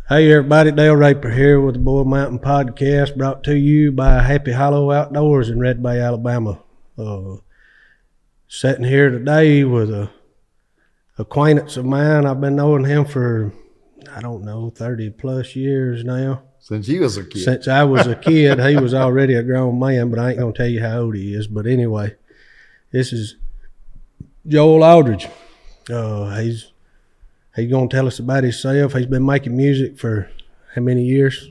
Hey everybody, Dale Raper here with the Bull Mountain Podcast, brought to you by Happy Hollow Outdoors in Red Bay, Alabama. Sitting here today with a acquaintance of mine. I've been knowing him for, 30 plus years now. Since you was a kid. Since I was a kid. He was already a grown man, but I ain't gonna tell you how old he is. But anyway, this is Joel Aldridge. He's going to tell us about himself. He's been making music for how many years?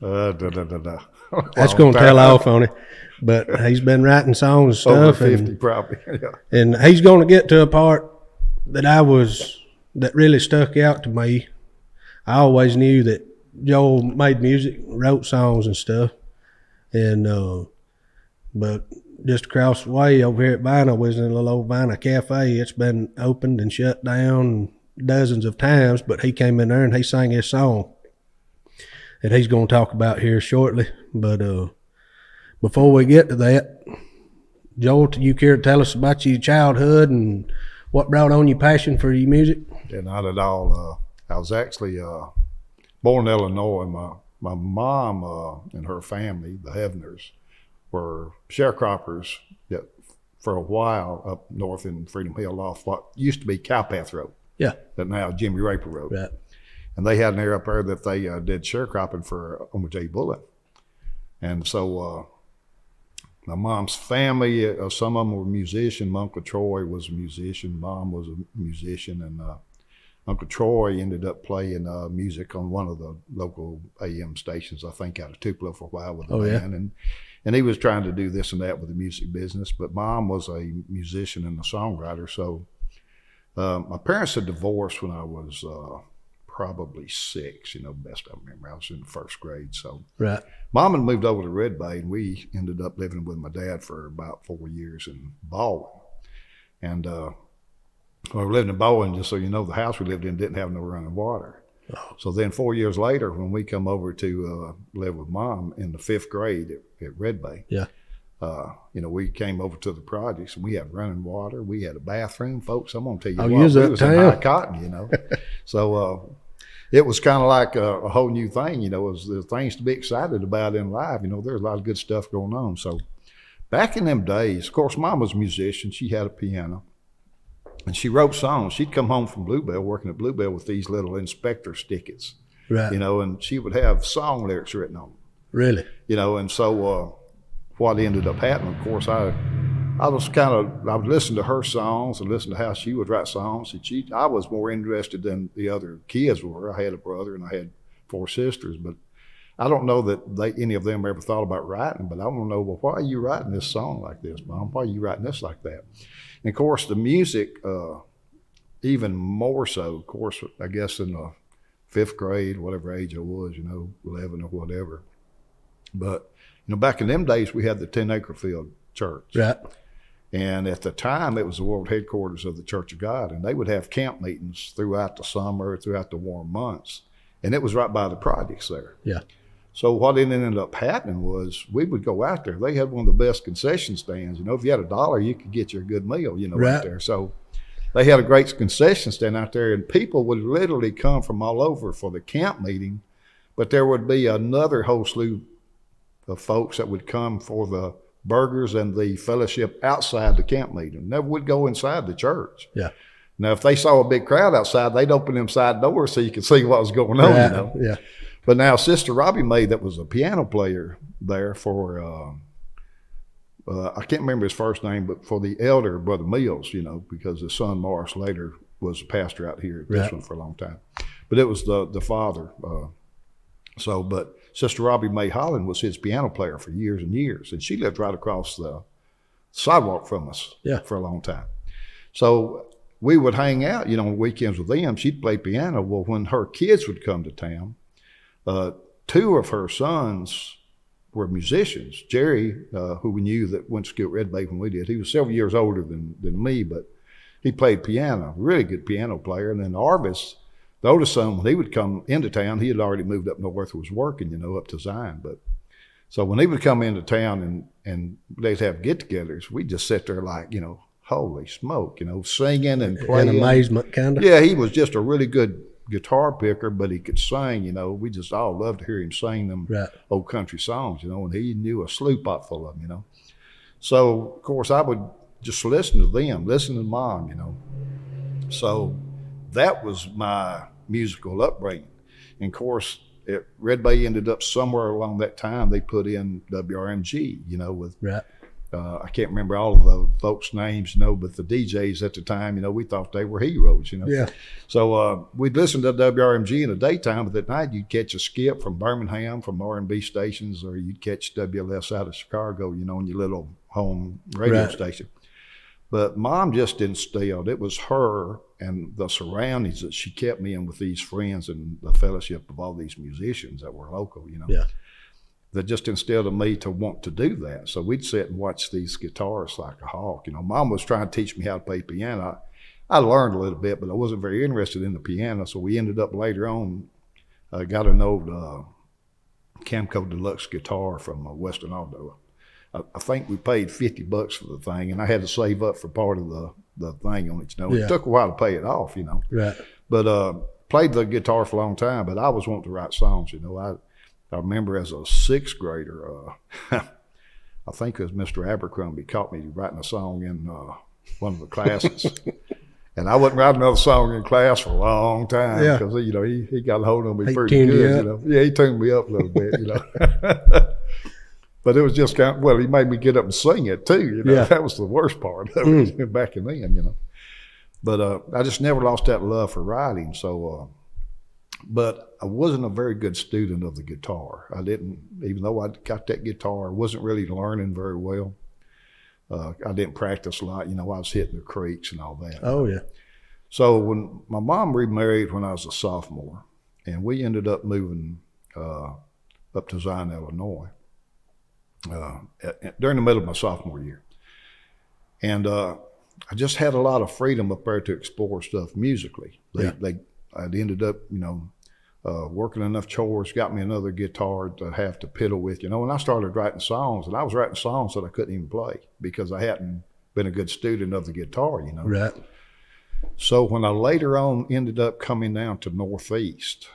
That's going to tell off on it. But he's been writing songs and stuff. Over 50 probably. Yeah. And he's going to get to a part that really stuck out to me. I always knew that Joel made music, wrote songs and stuff. And but just across the way over here at Vina, was in a little old Vina Cafe. It's been opened and shut down dozens of times, but he came in there and he sang his song that he's going to talk about here shortly. But before we get to that, Joel, do you care to tell us about your childhood and what brought on your passion for your music? Yeah, not at all. I was actually born in Illinois. My mom and her family, the Heaveners, were sharecroppers for a while up north in Freedom Hill off what used to be Cowpath Road. Yeah. That now Jimmy Raper Road. Right. And they had an area up there that they did sharecropping for J. Bullitt. And so my mom's family, some of them were musicians. My Uncle Troy was a musician. Mom was a musician. And Uncle Troy ended up playing music on one of the local AM stations, I think out of Tupelo for a while with the band. Yeah. And he was trying to do this and that with the music business, but Mom was a musician and a songwriter. So my parents had divorced when I was probably 6, best I remember. I was in the first grade. So right. Mom had moved over to Red Bay, and we ended up living with my dad for about 4 years in Baldwin. And we were living in Baldwin, just so you know, the house we lived in didn't have no running water. Oh. So then 4 years later, when we come over to live with Mom in the 5th grade at Red Bay, we came over to the projects and we had running water. We had a bathroom, folks. I'm going to tell you what, we was in high cotton, So it was kind of like a whole new thing, It was the things to be excited about in life. There's a lot of good stuff going on. So back in them days, of course, Mom was a musician. She had a piano. And she wrote songs. She'd come home from Bluebell, working at Bluebell with these little inspector stickets, right? And she would have song lyrics written on them. Really? And so what ended up happening, of course, I would listen to her songs and listen to how she would write songs. And I was more interested than the other kids were. I had a brother and I had 4 sisters, but I don't know that any of them ever thought about writing, but I want to know, well, why are you writing this song like this, Mom? Why are you writing this like that? And of course, the music, even more so, of course, I guess in the 5th grade, whatever age I was, 11 or whatever. But, back in them days, we had the 10-acre field church. Right. And at the time, it was the world headquarters of the Church of God. And they would have camp meetings throughout the summer, throughout the warm months. And it was right by the projects there. Yeah. So what ended up happening was we would go out there. They had one of the best concession stands. If you had $1, you could get you a good meal, right. Out there. So they had a great concession stand out there, and people would literally come from all over for the camp meeting. But there would be another whole slew of folks that would come for the burgers and the fellowship outside the camp meeting. Never would go inside the church. Yeah. Now, if they saw a big crowd outside, they'd open them side doors so you could see what was going on, right. Yeah. But now Sister Robbie May, that was a piano player there for, I can't remember his first name, but for the elder Brother Mills, because his son Morris later was a pastor out here at this one for a long time. But it was the father. But Sister Robbie May Holland was his piano player for years and years. And she lived right across the sidewalk from us for a long time. So we would hang out, on weekends with them. She'd play piano. Well, when her kids would come to town, 2 of her sons were musicians. Jerry, who we knew that went to school at Red Bay when we did, he was several years older than me, but he played piano, really good piano player. And then Arvis, the oldest son, when he would come into town, he had already moved up north, was working, up to Zion. But so when he would come into town and they'd have get-togethers, we'd just sit there like, holy smoke, singing and playing. In amazement, kind of. Yeah, he was just a really good guitar picker, but he could sing. We just all loved to hear him sing them Right. old country songs. And he knew a slew pot full of them. So of course I would just listen to them, listen to Mom. So that was my musical upbringing. And of course, Red Bay ended up somewhere along that time. They put in WRMG, with Right. I can't remember all of the folks' names, but the DJs at the time, we thought they were heroes, Yeah. So we'd listen to WRMG in the daytime, but at night you'd catch a skip from Birmingham, from R&B stations, or you'd catch WLS out of Chicago, on your little home radio Right. station. But Mom just didn't still. It was her and the surroundings that she kept me in with these friends and the fellowship of all these musicians that were local, Yeah. that just instilled in me to want to do that. So we'd sit and watch these guitarists like a hawk. Mom was trying to teach me how to play piano. I learned a little bit, but I wasn't very interested in the piano. So we ended up later on, got an old Camco Deluxe guitar from Western Auto. I think we paid $50 for the thing, and I had to save up for part of the thing on it. Yeah. It took a while to pay it off, Right. But played the guitar for a long time. But I always wanted to write songs. I remember as a sixth grader, I think it was Mr. Abercrombie caught me writing a song in one of the classes. And I wouldn't write another song in class for a long time Yeah. because, he got a hold on me He pretty tuned you good. up. Yeah, he tuned me up a little bit, But it was just he made me get up and sing it too. Yeah. That was the worst part of it back in then, But I just never lost that love for writing. So, but I wasn't a very good student of the guitar. I didn't, even though I got that guitar, I wasn't really learning very well. I didn't practice a lot. I was hitting the creaks and all that. Oh, yeah. So when my mom remarried when I was a sophomore, and we ended up moving up to Zion, Illinois, during the middle of my sophomore year. And I just had a lot of freedom up there to explore stuff musically. I'd ended up, working enough chores, got me another guitar to have to piddle with, and I started writing songs, and I was writing songs that I couldn't even play because I hadn't been a good student of the guitar, Right. So when I later on ended up coming down to Northeast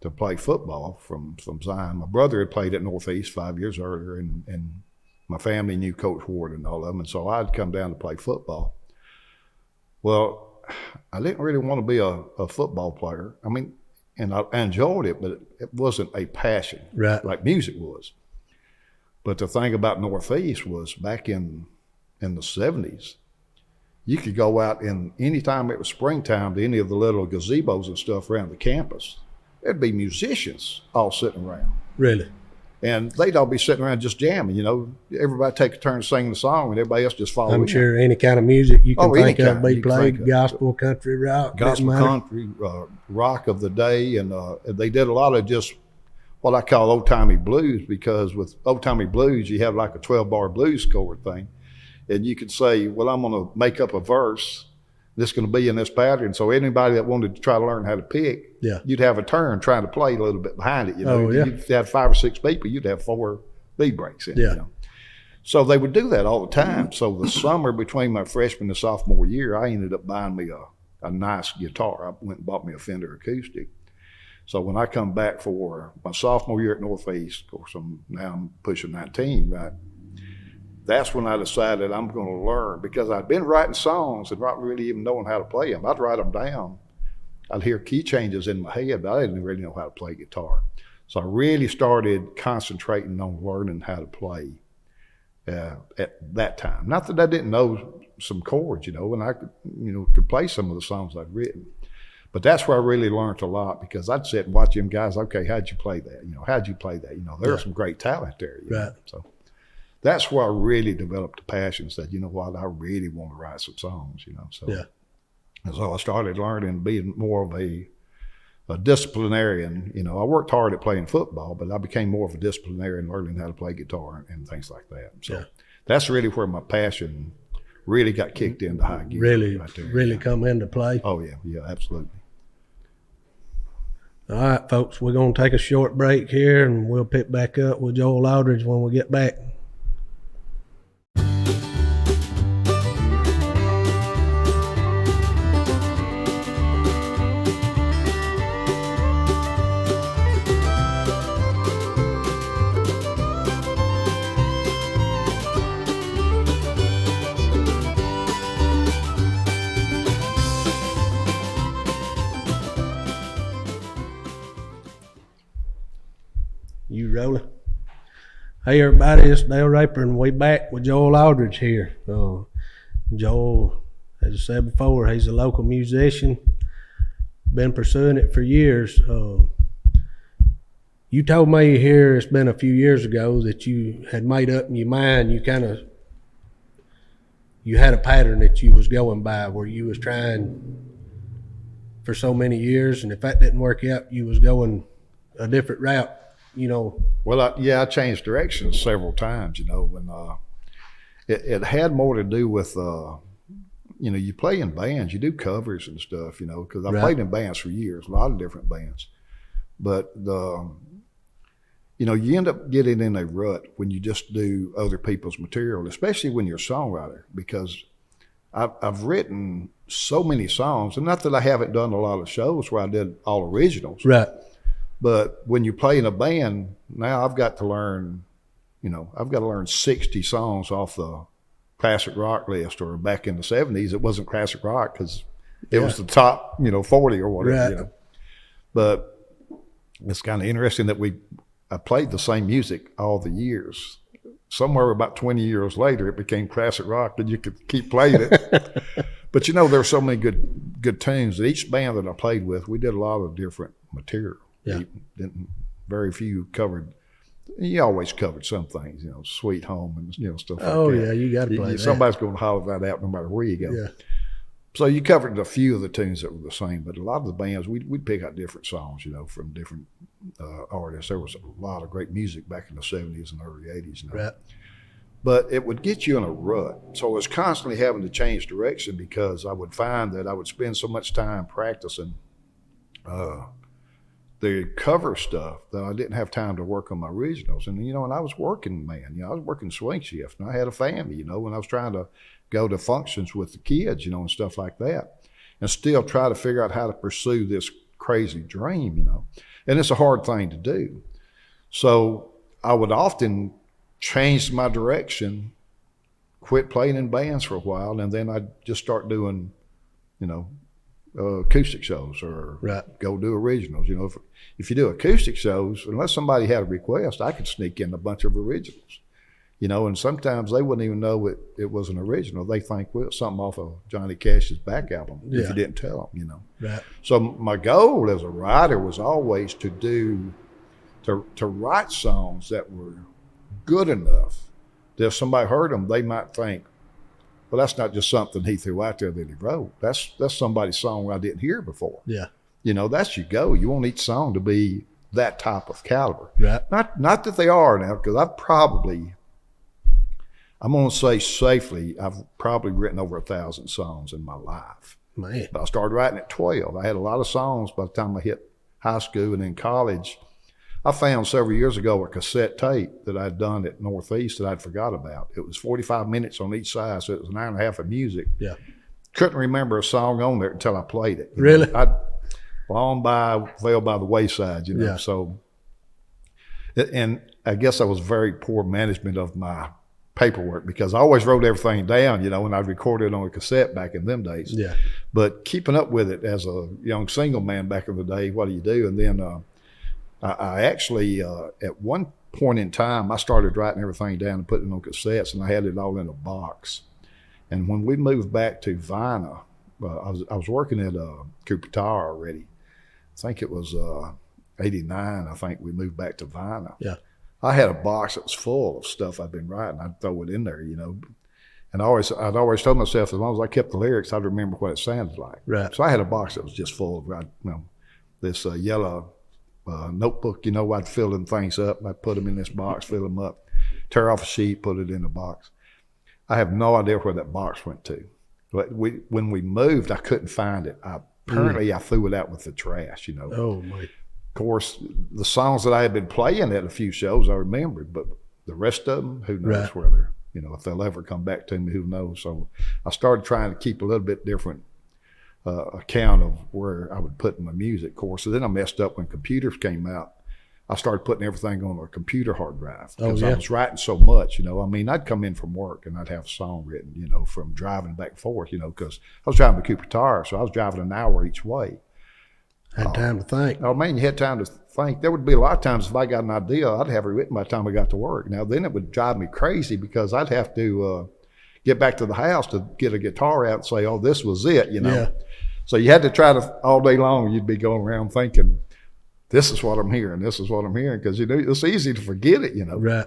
to play football from Zion, my brother had played at Northeast 5 years earlier, and my family knew Coach Ward and all of them, and so I'd come down to play football. Well, I didn't really want to be a football player. I mean, and I enjoyed it, but it wasn't a passion Right. like music was. But the thing about Northeast was back in the 70s, you could go out in any time it was springtime to any of the little gazebos and stuff around the campus. There'd be musicians all sitting around. Really? And they'd all be sitting around just jamming, Everybody take a turn singing the song and everybody else just follow I'm in. sure any kind of music you can Oh, any think of kind be you can played, think of. gospel, country, rock, doesn't Gospel, matter. country, rock of the day. And they did a lot of just what I call old-timey blues, because with old-timey blues, you have like a 12-bar blues score thing. And you could say, well, I'm going to make up a verse that's going to be in this pattern. So anybody that wanted to try to learn how to pick, Yeah. you'd have a turn trying to play a little bit behind it. Oh, yeah. If you had 5 or 6 people, you'd have 4 lead breaks in. Yeah. So they would do that all the time. So the summer between my freshman and sophomore year, I ended up buying me a nice guitar. I went and bought me a Fender acoustic. So when I come back for my sophomore year at Northeast, of course, I'm pushing 19, right? That's when I decided I'm going to learn, because I'd been writing songs and not really even knowing how to play them. I'd write them down. I'd hear key changes in my head, but I didn't really know how to play guitar. So I really started concentrating on learning how to play at that time. Not that I didn't know some chords, and I could play some of the songs I'd written. But that's where I really learned a lot, because I'd sit and watch them guys. Okay, how'd you play that? How'd you play that? There's some great talent there. Right. So that's where I really developed the passion. Said, you know what, I really want to write some songs. So Yeah. And so I started learning, being more of a disciplinarian. I worked hard at playing football, but I became more of a disciplinarian, learning how to play guitar and things like that. So Yeah. that's really where my passion really got kicked into high gear. Really, right there. really come into play. Oh yeah, absolutely. All right, folks, we're going to take a short break here, and we'll pick back up with Joel Aldridge when we get back. You rolling? Hey everybody, it's Dale Raper and we back with Joel Aldridge here. Joel, as I said before, he's a local musician. Been pursuing it for years. You told me here, it's been a few years ago, that you had made up in your mind, you had a pattern that you was going by where you was trying for so many years, and if that didn't work out, you was going a different route, Well, I changed directions several times, when it had more to do with, you play in bands, you do covers and stuff, because I played in bands for years, a lot of different bands. But, you end up getting in a rut when you just do other people's material, especially when you're a songwriter, because I've written so many songs, and not that I haven't done a lot of shows where I did all originals. Right. But when you play in a band, now I've got to learn 60 songs off the classic rock list, or back in the 70s, it wasn't classic rock because it was the top, 40 or whatever, Right. But it's kind of interesting that I played the same music all the years. Somewhere about 20 years later, it became classic rock, and you could keep playing it. But there were so many good tunes. Each band that I played with, we did a lot of different material. Yeah. Very few covered. You always covered some things, Sweet Home and stuff like that. Oh yeah, you got to play that. Somebody's going to holler that out no matter where you go. Yeah. So you covered a few of the tunes that were the same, but a lot of the bands, we'd pick out different songs, from different artists. There was a lot of great music back in the 70s and early 80s. Right. But it would get you in a rut. So I was constantly having to change direction because I would find that I would spend so much time practicing the cover stuff that I didn't have time to work on my originals. And, and I was working, man. I was working swing shift, and I had a family, and I was trying to go to functions with the kids, and stuff like that, and still try to figure out how to pursue this crazy dream, And it's a hard thing to do. So I would often change my direction, quit playing in bands for a while, and then I'd just start doing, acoustic shows, or go do originals. If you do acoustic shows, unless somebody had a request, I could sneak in a bunch of originals. And sometimes they wouldn't even know it was an original. They think, well, something off of Johnny Cash's back album, if you didn't tell them, Right. So my goal as a writer was always to write songs that were good enough that if somebody heard them, they might think, well, that's not just something he threw out there that he wrote. That's somebody's song I didn't hear before. Yeah. That's your goal. You want each song to be that type of caliber. Right. Not that they are now, because I'm going to say safely, I've probably written over 1,000 songs in my life. Man. But I started writing at 12. I had a lot of songs by the time I hit high school and in college. I found several years ago a cassette tape that I'd done at Northeast that I'd forgot about. It was 45 minutes on each side, so it was an hour and a half of music. Yeah. Couldn't remember a song on there until I played it. Really? I'd long fell by the wayside, Yeah. So, and I guess I was very poor management of my paperwork, because I always wrote everything down, and I'd record it on a cassette back in them days. Yeah. But keeping up with it as a young single man back in the day, what do you do? And then I actually, at one point in time, I started writing everything down and putting it on cassettes, and I had it all in a box. And when we moved back to Vina, I was working at Cooper Tower already. I think it was 89, I think we moved back to Vina. Yeah. I had a box that was full of stuff I'd been writing. I'd throw it in there, And I'd always told myself, as long as I kept the lyrics, I'd remember what it sounded like. Right. So I had a box that was just full of, this yellow notebook, I'd fill them things up. I'd put them in this box, fill them up, tear off a sheet, put it in the box. I have no idea where that box went to. But when we moved, I couldn't find it. Apparently, I threw it out with the trash, Oh my. Of course, the songs that I had been playing at a few shows, I remembered, but the rest of them, who knows where they're, if they'll ever come back to me, who knows. So I started trying to keep a little bit different account of where I would put my music, of course. So then I messed up when computers came out. I started putting everything on a computer hard drive because I was writing so much, I'd come in from work and I'd have a song written, from driving back and forth, because I was driving to Cooper Tower, so I was driving an hour each way. Had time to think. Oh man, you had time to think. There would be a lot of times if I got an idea, I'd have it written by the time I got to work. Now, then it would drive me crazy because I'd have to get back to the house to get a guitar out and say, oh, this was it, you know. Yeah. So you had to try to, all day long, you'd be going around thinking, this is what I'm hearing, this is what I'm hearing, because, you know, it's easy to forget it, you know. Right.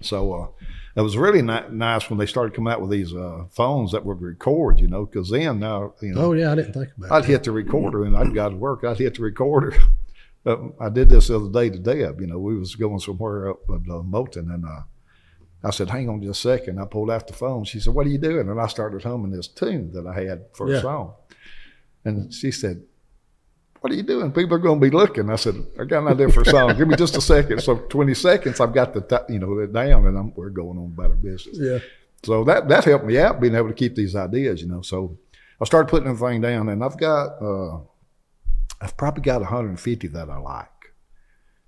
So it was really nice when they started coming out with these phones that would record, you know, because then now, you know. Oh, yeah, I didn't think about I'd that. hit the recorder and I'd got to work. I'd hit the recorder. I did this the other day to Deb. You know, we was going somewhere up at Moulton, and I said, hang on just a second. I pulled out the phone. She said, what are you doing? And I started humming this tune that I had for a song. And she said, what are you doing? People are going to be looking. I said, I got an idea for a song. Give me just a second. So 20 seconds, I've got it down, and we're going on about our business. Yeah. So that helped me out, being able to keep these ideas, you know. So I started putting everything down, and I've probably got 150 that I like.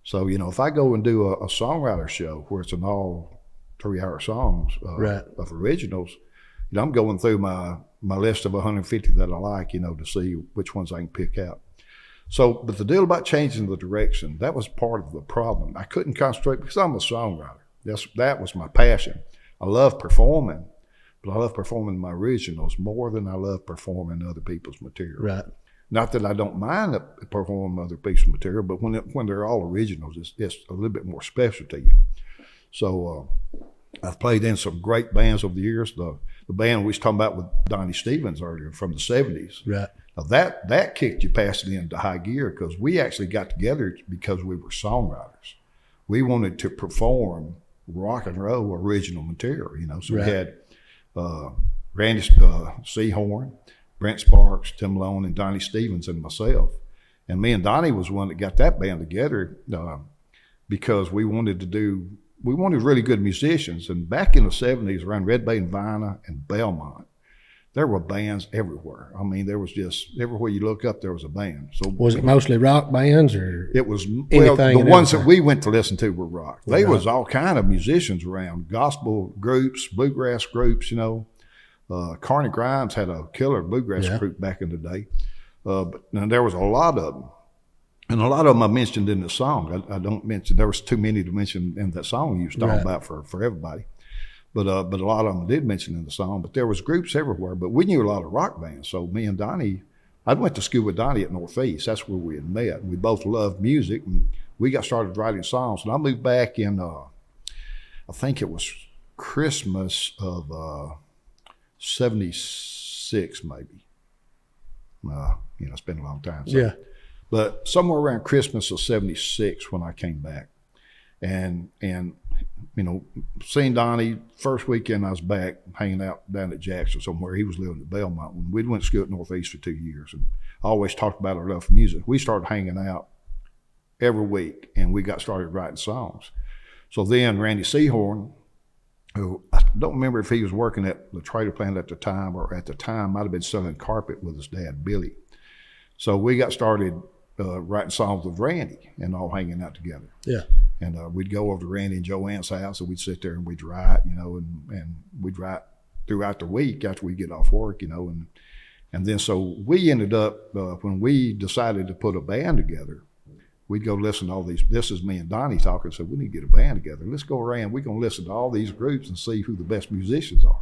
So, you know, if I go and do a songwriter show where it's an all 3-hour songs of originals, you know, I'm going through my list of 150 that I like, you know, to see which ones I can pick out. So, but the deal about changing the direction, that was part of the problem. I couldn't concentrate because I'm a songwriter. That was my passion. I love performing, but I love performing my originals more than I love performing other people's material. Right. Not that I don't mind performing other people's material, but when they're all originals, it's a little bit more special to you. So I've played in some great bands over the years. The band we was talking about with Donnie Stevens earlier from the 70s. Right. Now that kicked you past it into high gear because we actually got together because we were songwriters. We wanted to perform rock and roll original material, you know. So we had Randy Seahorn, Brent Sparks, Tim Malone, and Donnie Stevens, and myself. And me and Donnie was one that got that band together because we wanted really good musicians. And back in the 70s, around Red Bay and Vina and Belmont, there were bands everywhere. I mean, there was just, everywhere you look up, there was a band. So was it mostly rock bands or it was, anything? Well, the ones that we went to listen to were rock. There was all kind of musicians around, gospel groups, bluegrass groups, you know. Carney Grimes had a killer bluegrass group back in the day. But there was a lot of them. And a lot of them I mentioned in the song. I don't mention, there was too many to mention in that song you was talking about for everybody. But a lot of them I did mention in the song. But there was groups everywhere. But we knew a lot of rock bands. So me and Donnie, I went to school with Donnie at Northeast. That's where we had met. We both loved music, and we got started writing songs. And I moved back in, I think it was Christmas of 76 maybe. You know, it's been a long time. So. Yeah. But somewhere around Christmas of 76 when I came back. And you know, seeing Donnie, first weekend I was back hanging out down at Jackson somewhere. He was living at Belmont. When we went to school at Northeast for 2 years, and I always talked about our love for music. We started hanging out every week, and we got started writing songs. So then Randy Seahorn, who I don't remember if he was working at the trailer plant at the time, or at the time might have been selling carpet with his dad, Billy. So we got started writing songs with Randy and all hanging out together. Yeah. And we'd go over to Randy and Joanne's house, and we'd sit there and we'd write, you know, and we'd write throughout the week after we get off work, you know. And then so we ended up, when we decided to put a band together, we'd go listen to all these. This is me and Donnie talking, so we need to get a band together. Let's go around. We're going to listen to all these groups and see who the best musicians are.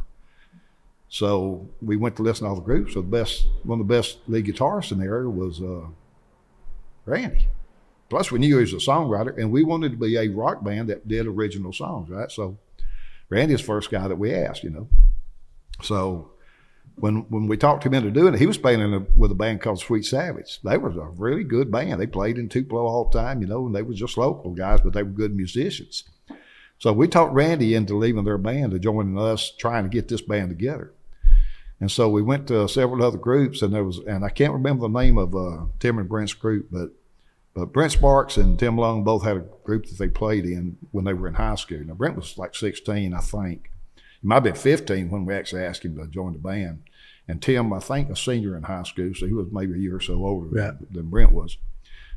So we went to listen to all the groups. So one of the best lead guitarists in the area was Randy. Plus, we knew he was a songwriter, and we wanted to be a rock band that did original songs, right? So Randy's the first guy that we asked, you know. So when we talked him into doing it, he was playing with a band called Sweet Savage. They were a really good band. They played in Tupelo all the time, you know, and they were just local guys, but they were good musicians. So we talked Randy into leaving their band to joining us, trying to get this band together. And so we went to several other groups, and I can't remember the name of Tim and Brent's group, but Brent Sparks and Tim Long both had a group that they played in when they were in high school. Now, Brent was like 16, I think. He might have been 15 when we actually asked him to join the band. And Tim, I think, a senior in high school, so he was maybe a year or so older than Brent was.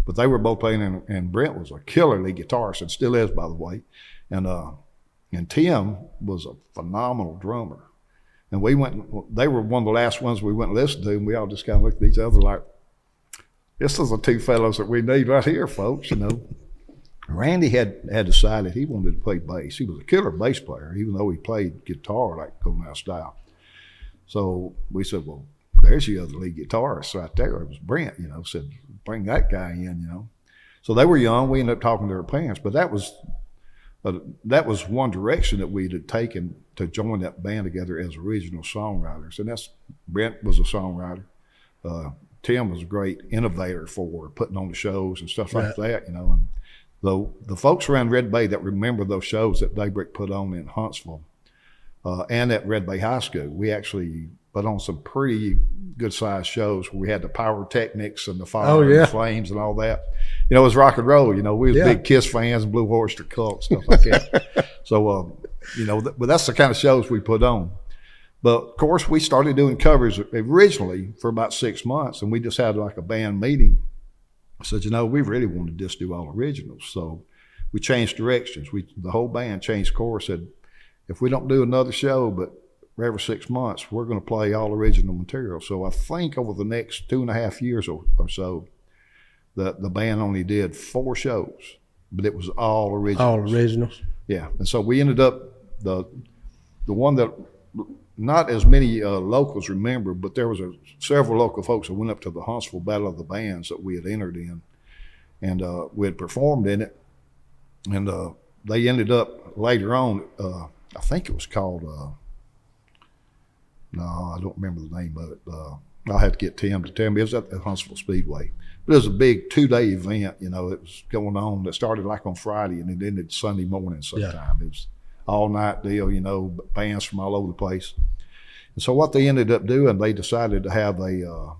But they were both playing, and Brent was a killer lead guitarist, and still is, by the way. And Tim was a phenomenal drummer. And they were one of the last ones we went and listened to, and we all just kind of looked at each other like, this is the two fellows that we need right here, folks, you know. Randy had decided he wanted to play bass. He was a killer bass player, even though he played guitar like Golden House style. So we said, well, there's your other lead guitarist right there. It was Brent, you know, said, bring that guy in, you know. So they were young. We ended up talking to their parents, but that was one direction that we had taken to join that band together as original songwriters. And that's, Brent was a songwriter. Tim was a great innovator for putting on the shows and stuff like that, you know. And the folks around Red Bay that remember those shows that Daybreak put on in Huntsville and at Red Bay High School, we actually put on some pretty good-sized shows where we had the pyrotechnics and the fire and the flames and all that. You know, it was rock and roll. You know, we was big Kiss fans, Blue Oyster Cult, stuff like that. So, you know, but that's the kind of shows we put on. But, of course, we started doing covers originally for about 6 months, and we just had like a band meeting. I said, you know, we really wanted to just do all originals. So we changed directions. The whole band changed course, said, if we don't do another show, but every 6 months, we're going to play all original material. So I think over the next 2.5 years or so, the band only did 4 shows, but it was all originals. All originals. Yeah. And so we ended up, the one that not as many locals remember, but there was several local folks that went up to the Huntsville Battle of the Bands that we had entered in, and we had performed in it. And they ended up later on, I think it was called, no, I don't remember the name of it. I'll have to get Tim to tell me. It was at the Huntsville Speedway. But it was a big 2-day event, you know. It was going on. That started like on Friday and it ended Sunday morning sometime. Yeah. It was all-night deal, you know, bands from all over the place. And so what they ended up doing, they decided to have a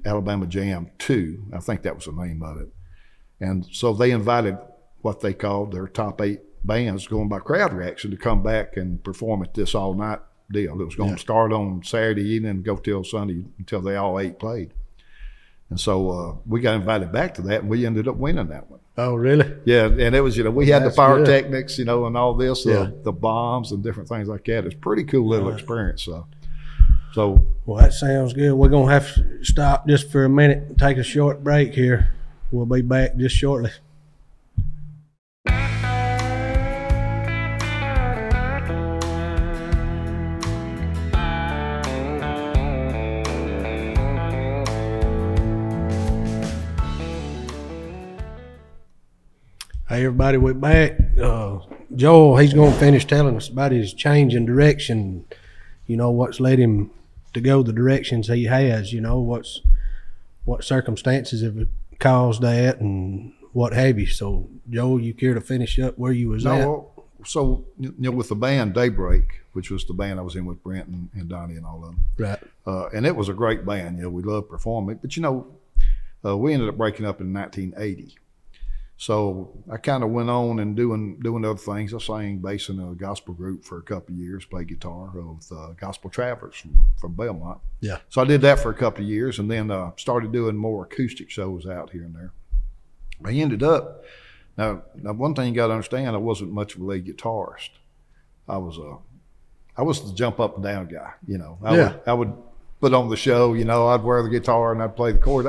Alabama Jam 2. I think that was the name of it. And so they invited what they called their top 8 bands going by crowd reaction to come back and perform at this all-night deal. It was going to start on Saturday evening and go till Sunday until they all 8 played. And so we got invited back to that, and we ended up winning that one. Oh, really? Yeah, and it was, you know, we had the pyrotechnics, you know, and all this, the bombs and different things like that. It's a pretty cool little experience. So, well, that sounds good. We're going to have to stop just for a minute and take a short break here. We'll be back just shortly. Hey everybody, we're back. Joel, he's going to finish telling us about his change in direction, you know, what's led him to go the directions he has, you know, what circumstances have caused that and what have you. So, Joel, you care to finish up where you was at? So, you know, with the band Daybreak, which was the band I was in with Brent and Donnie and all of them. Right. And it was a great band, you know, we loved performing. But, you know, we ended up breaking up in 1980. So I kind of went on and doing other things. I sang bass in a gospel group for a couple of years, played guitar with Gospel Travelers from Belmont. Yeah. So I did that for a couple of years, and then started doing more acoustic shows out here and there. I ended up, now one thing you got to understand, I wasn't much of a lead guitarist. I was the jump up and down guy, you know. I would put on the show, you know, I'd wear the guitar and I'd play the chord.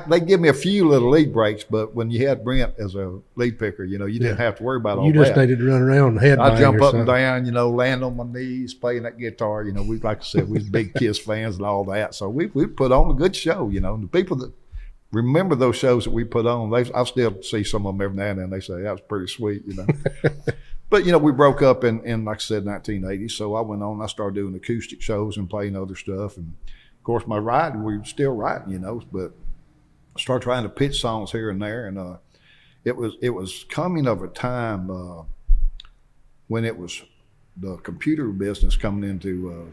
They'd give me a few little lead breaks, but when you had Brent as a lead picker, you know, you didn't have to worry about all that. You just needed to run around and headbang. I'd jump up and down, you know, land on my knees, playing that guitar. You know, like I said, we was big Kiss fans and all that. So we put on a good show, you know. And the people that remember those shows that we put on, I still see some of them every now and then. They say, that was pretty sweet, you know. But, you know, we broke up in, like I said, 1980. So I went on, I started doing acoustic shows and playing other stuff. And, of course, my writing, we were still writing, you know, but I started trying to pitch songs here and there. And it was coming of a time when it was the computer business coming into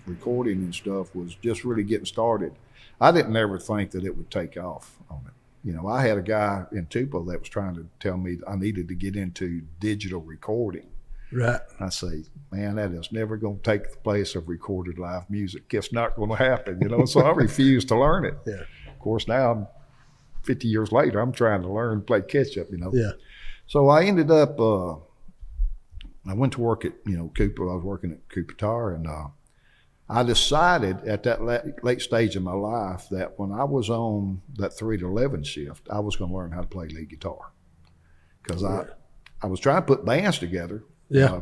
recording and stuff was just really getting started. I didn't ever think that it would take off on it. You know, I had a guy in Tupelo that was trying to tell me I needed to get into digital recording. Right. I say, man, that is never going to take the place of recorded live music. It's not going to happen, you know. So I refused to learn it. Yeah. Of course, now 50 years later, I'm trying to learn to play catch up, you know. Yeah. So I ended up, I went to work at, you know, Cooper. I was working at Cooper Tire, and I decided at that late stage in my life that when I was on that 3 to 11 shift, I was going to learn how to play lead guitar. Because I was trying to put bands together. Yeah.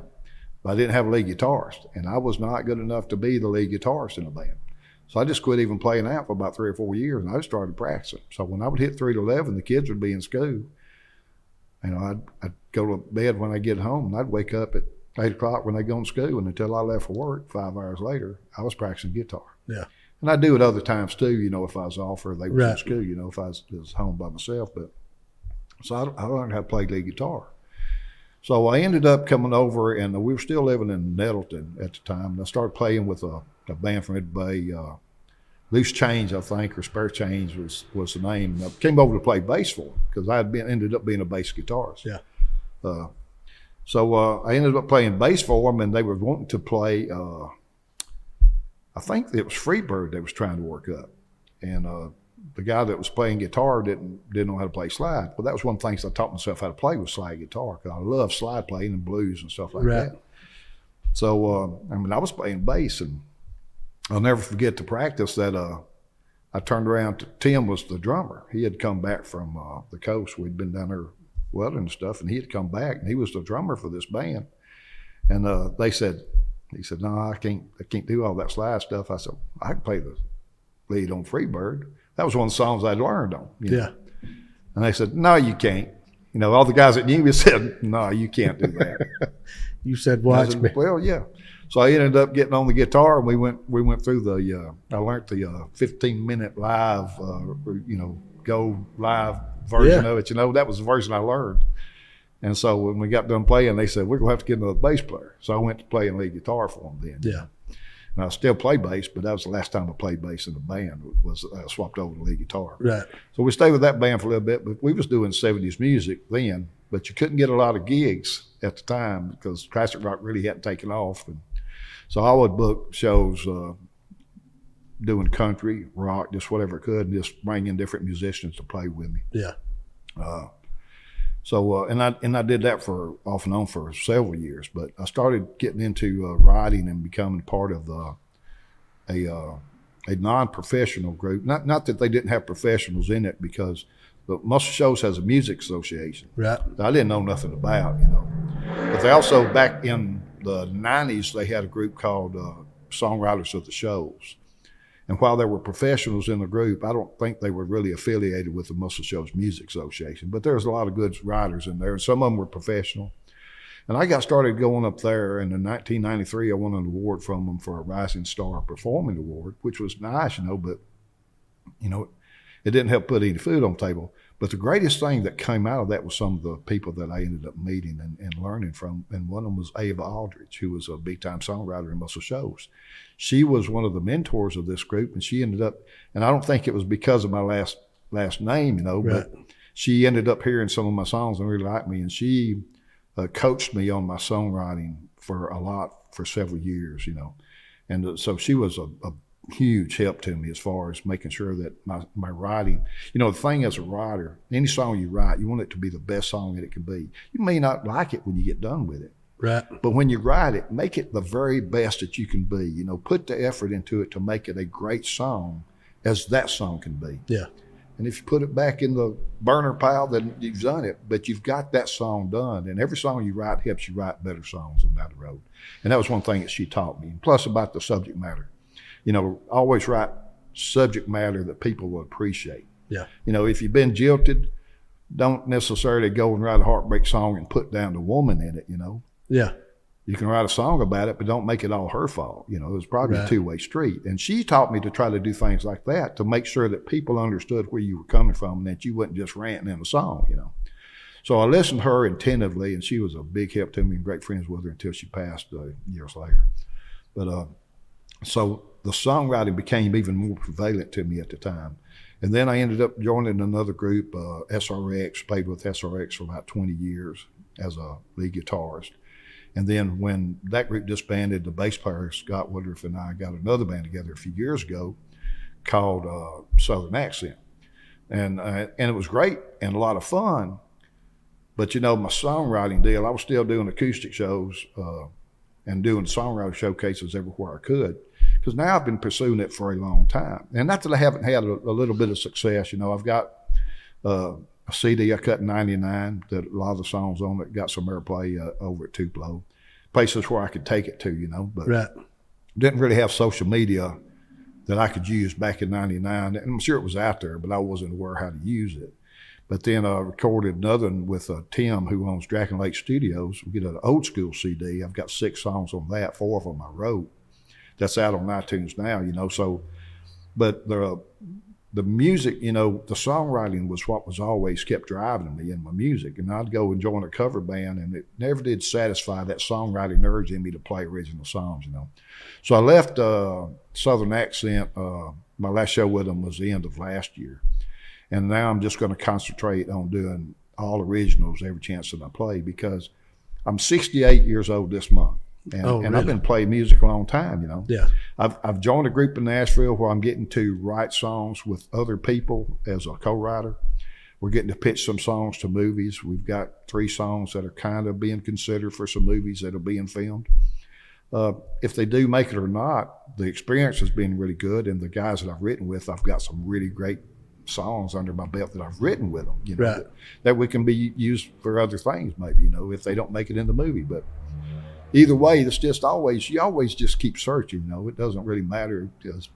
But I didn't have a lead guitarist, and I was not good enough to be the lead guitarist in a band. So I just quit even playing out for about 3 or 4 years, and I just started practicing. So when I would hit 3 to 11, the kids would be in school. I'd go to bed when I get home, and I'd wake up at 8 o'clock when they go to school, and until I left for work 5 hours later, I was practicing guitar. Yeah. And I do it other times too, if I was off or they were in school, if I was home by myself. But so I learned how to play lead guitar. So I ended up coming over, and we were still living in Nettleton at the time. And I started playing with a band from Ed Bay, Loose Change, I think, or Spare Change was the name. And I came over to play bass for them because I had ended up being a bass guitarist. Yeah. So I ended up playing bass for them, and they were wanting to play. I think it was Freebird they was trying to work up, and the guy that was playing guitar didn't know how to play slide. Well, that was one of the things I taught myself how to play was slide guitar, because I love slide playing and blues and stuff like that. So, I was playing bass, and I'll never forget the practice that I turned around. Tim was the drummer. He had come back from the coast. We'd been down there welding and stuff, and he had come back, and he was the drummer for this band. And he said, no, I can't do all that slide stuff. I said, I can play the lead on Freebird. That was one of the songs I'd learned on. Yeah. And they said, no, you can't. All the guys that knew me said, no, you can't do that. You said, watch me. Well, yeah. So I ended up getting on the guitar, and we went through I learned the 15-minute live, go live version of it. That was the version I learned. And so when we got done playing, they said, we're going to have to get another bass player. So I went to playing lead guitar for them then. Yeah. And I still play bass, but that was the last time I played bass in the band. I swapped over to lead guitar. Right. So we stayed with that band for a little bit, but we was doing 70s music then, but you couldn't get a lot of gigs at the time because classic rock really hadn't taken off. And so I would book shows doing country, rock, just whatever I could, and just bring in different musicians to play with me. Yeah. So I did that for off and on for several years, but I started getting into writing and becoming part of a non-professional group. Not that they didn't have professionals in it, because the Muscle Shoals has a music association. Right. I didn't know nothing about, But they also, back in the 90s, they had a group called Songwriters of the Shoals. And while there were professionals in the group, I don't think they were really affiliated with the Muscle Shoals Music Association. But there's a lot of good writers in there, and some of them were professional. And I got started going up there, and in 1993, I won an award from them for a Rising Star Performing Award, which was nice, but, it didn't help put any food on the table. But the greatest thing that came out of that was some of the people that I ended up meeting and learning from. And one of them was Joel Aldridge, who was a big-time songwriter in Muscle Shoals. She was one of the mentors of this group, and she ended up, and I don't think it was because of my last name, but she ended up hearing some of my songs and really liked me, and she coached me on my songwriting for several years, And so she was a huge help to me as far as making sure that my writing, the thing as a writer, any song you write, you want it to be the best song that it can be. You may not like it when you get done with it. Right. But when you write it, make it the very best that you can be. Put the effort into it to make it a great song as that song can be. Yeah. And if you put it back in the burner pile, then you've done it. But you've got that song done. And every song you write helps you write better songs on down the road. And that was one thing that she taught me. And plus about the subject matter. Always write subject matter that people will appreciate. Yeah. If you've been jilted, don't necessarily go and write a heartbreak song and put down the woman in it, Yeah. You can write a song about it, but don't make it all her fault. It was probably a two-way street. And she taught me to try to do things like that to make sure that people understood where you were coming from and that you wasn't just ranting in a song, So I listened to her attentively, and she was a big help to me and great friends with her until she passed years later. But so the songwriting became even more prevalent to me at the time. And then I ended up joining another group, SRX, played with SRX for about 20 years as a lead guitarist. And then when that group disbanded, the bass player, Scott Woodruff, and I got another band together a few years ago called Southern Accent. And it was great and a lot of fun. But, my songwriting deal, I was still doing acoustic shows and doing songwriting showcases everywhere I could. because now I've been pursuing it for a long time. And not that I haven't had a little bit of success. You know, I've got a CD I cut in '99 that a lot of the songs on it got some airplay over at Tupelo, places where I could take it to, you know, but didn't really have social media that I could use back in '99. And I'm sure it was out there, but I wasn't aware how to use it. But then I recorded another one with Tim, who owns Dragon Lake Studios. We get an old school CD. I've got 6 songs on that. 4 of them I wrote. That's out on iTunes now, you know. So, but the music, you know, the songwriting was what was always kept driving me in my music. And I'd go and join a cover band, and it never did satisfy that songwriting urge in me to play original songs, you know. So I left Southern Accent. My last show with them was the end of last year. And now I'm just going to concentrate on doing all originals every chance that I play, because I'm 68 years old this month. And, and I've been playing music a long time, you know. Yeah. I've joined a group in Nashville where I'm getting to write songs with other people as a co-writer. We're getting to pitch some songs to movies. We've got 3 songs that are kind of being considered for some movies that are being filmed. If they do make it or not, the experience has been really good. And the guys that I've written with, I've got some really great songs under my belt that I've written with them, you know, that we can be used for other things, maybe, you know, if they don't make it in the movie. But either way, it's just always, you always just keep searching, you know. It doesn't really matter, because